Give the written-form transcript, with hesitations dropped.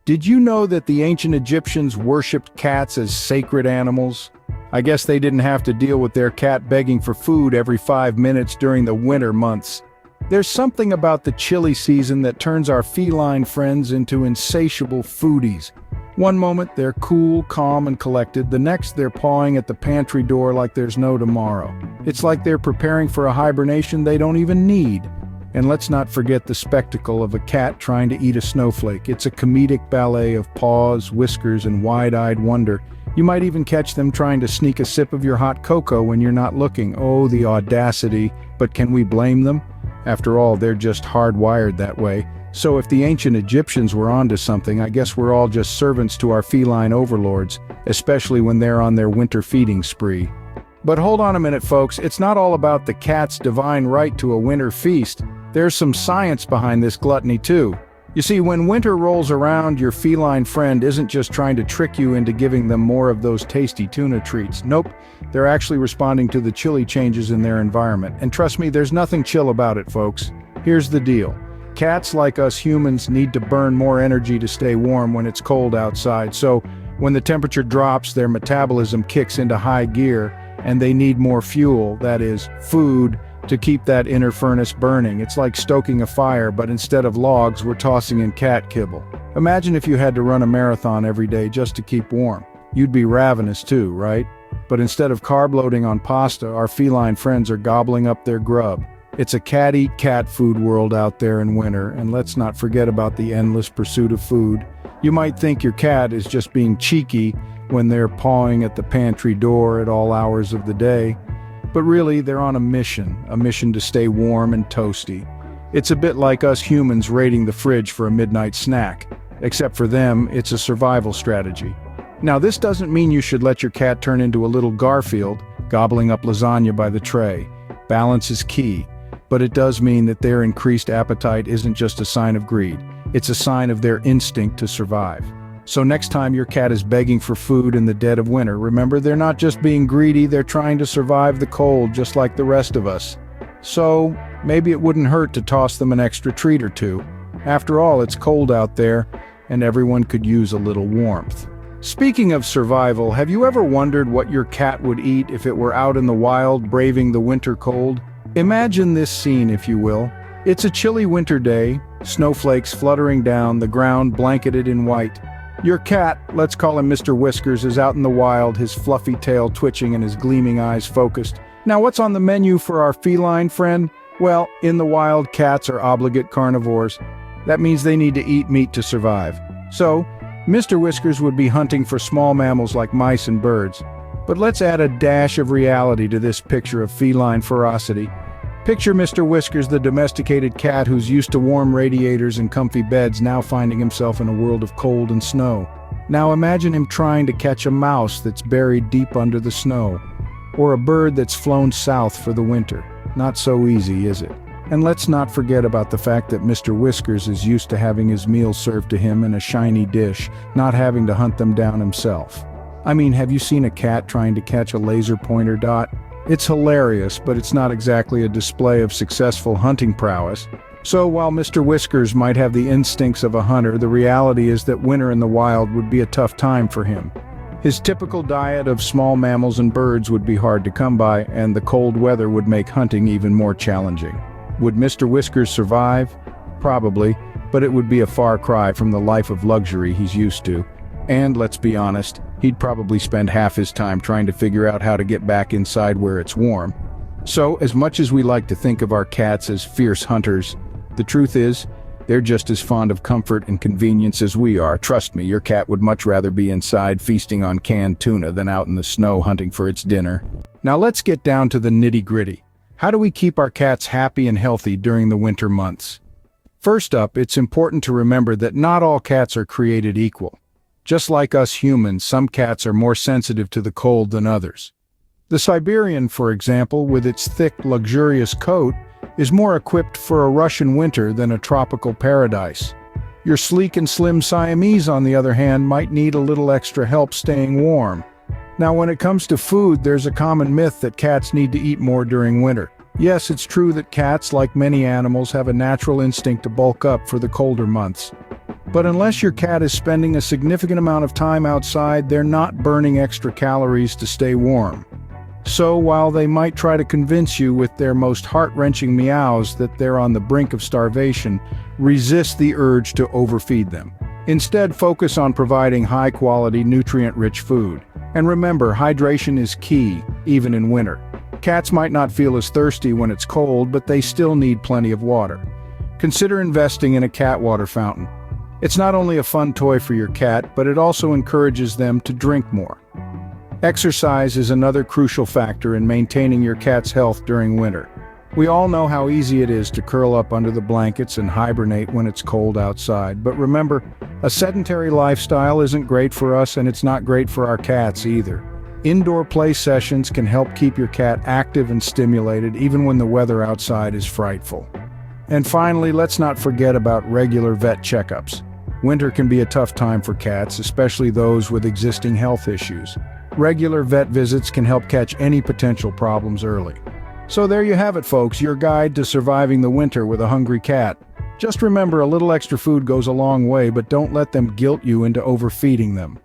Did you know that the ancient Egyptians worshipped cats as sacred animals? I guess they didn't have to deal with their cat begging for food every 5 minutes during the winter months. There's something about the chilly season that turns our feline friends into insatiable foodies. One moment they're cool, calm, and collected, the next they're pawing at the pantry door like there's no tomorrow. It's like they're preparing for a hibernation they don't even need. And let's not forget the spectacle of a cat trying to eat a snowflake. It's a comedic ballet of paws, whiskers, and wide-eyed wonder. You might even catch them trying to sneak a sip of your hot cocoa when you're not looking. Oh, the audacity. But can we blame them? After all, they're just hardwired that way. So if the ancient Egyptians were onto something, I guess we're all just servants to our feline overlords, especially when they're on their winter feeding spree. But hold on a minute, folks. It's not all about the cat's divine right to a winter feast. There's some science behind this gluttony too. You see, when winter rolls around, your feline friend isn't just trying to trick you into giving them more of those tasty tuna treats. Nope, they're actually responding to the chilly changes in their environment. And trust me, there's nothing chill about it, folks. Here's the deal. Cats, like us humans, need to burn more energy to stay warm when it's cold outside. So when the temperature drops, their metabolism kicks into high gear, and they need more fuel, that is, food, to keep that inner furnace burning. It's like stoking a fire, but instead of logs, we're tossing in cat kibble. Imagine if you had to run a marathon every day just to keep warm. You'd be ravenous too, right? But instead of carb loading on pasta, our feline friends are gobbling up their grub. It's a cat-eat-cat food world out there in winter, and let's not forget about the endless pursuit of food. You might think your cat is just being cheeky when they're pawing at the pantry door at all hours of the day. But really, they're on a mission to stay warm and toasty. It's a bit like us humans raiding the fridge for a midnight snack. Except for them, it's a survival strategy. Now, this doesn't mean you should let your cat turn into a little Garfield, gobbling up lasagna by the tray. Balance is key. But it does mean that their increased appetite isn't just a sign of greed. It's a sign of their instinct to survive. So next time your cat is begging for food in the dead of winter, remember, they're not just being greedy, they're trying to survive the cold just like the rest of us. So maybe it wouldn't hurt to toss them an extra treat or two. After all, it's cold out there, and everyone could use a little warmth. Speaking of survival, have you ever wondered what your cat would eat if it were out in the wild braving the winter cold? Imagine this scene, if you will. It's a chilly winter day, snowflakes fluttering down, the ground blanketed in white. Your cat, let's call him Mr. Whiskers, is out in the wild, his fluffy tail twitching and his gleaming eyes focused. Now, what's on the menu for our feline friend? Well, in the wild, cats are obligate carnivores. That means they need to eat meat to survive. So, Mr. Whiskers would be hunting for small mammals like mice and birds. But let's add a dash of reality to this picture of feline ferocity. Picture Mr. Whiskers, the domesticated cat who's used to warm radiators and comfy beds, now finding himself in a world of cold and snow. Now imagine him trying to catch a mouse that's buried deep under the snow, or a bird that's flown south for the winter. Not so easy, is it? And let's not forget about the fact that Mr. Whiskers is used to having his meals served to him in a shiny dish, not having to hunt them down himself. I mean, have you seen a cat trying to catch a laser pointer dot? It's hilarious, but it's not exactly a display of successful hunting prowess. So while Mr. Whiskers might have the instincts of a hunter, the reality is that winter in the wild would be a tough time for him. His typical diet of small mammals and birds would be hard to come by, and the cold weather would make hunting even more challenging. Would Mr. Whiskers survive? Probably, but it would be a far cry from the life of luxury he's used to. And let's be honest, he'd probably spend half his time trying to figure out how to get back inside where it's warm. So, as much as we like to think of our cats as fierce hunters, the truth is, they're just as fond of comfort and convenience as we are. Trust me, your cat would much rather be inside feasting on canned tuna than out in the snow hunting for its dinner. Now let's get down to the nitty-gritty. How do we keep our cats happy and healthy during the winter months? First up, it's important to remember that not all cats are created equal. Just like us humans, some cats are more sensitive to the cold than others. The Siberian, for example, with its thick, luxurious coat, is more equipped for a Russian winter than a tropical paradise. Your sleek and slim Siamese, on the other hand, might need a little extra help staying warm. Now, when it comes to food, there's a common myth that cats need to eat more during winter. Yes, it's true that cats, like many animals, have a natural instinct to bulk up for the colder months. But unless your cat is spending a significant amount of time outside, they're not burning extra calories to stay warm. So while they might try to convince you with their most heart-wrenching meows that they're on the brink of starvation, resist the urge to overfeed them. Instead, focus on providing high-quality, nutrient-rich food. And remember, hydration is key, even in winter. Cats might not feel as thirsty when it's cold, but they still need plenty of water. Consider investing in a cat water fountain. It's not only a fun toy for your cat, but it also encourages them to drink more. Exercise is another crucial factor in maintaining your cat's health during winter. We all know how easy it is to curl up under the blankets and hibernate when it's cold outside, but remember, a sedentary lifestyle isn't great for us and it's not great for our cats either. Indoor play sessions can help keep your cat active and stimulated even when the weather outside is frightful. And finally, let's not forget about regular vet checkups. Winter can be a tough time for cats, especially those with existing health issues. Regular vet visits can help catch any potential problems early. So there you have it, folks, your guide to surviving the winter with a hungry cat. Just remember, a little extra food goes a long way, but don't let them guilt you into overfeeding them.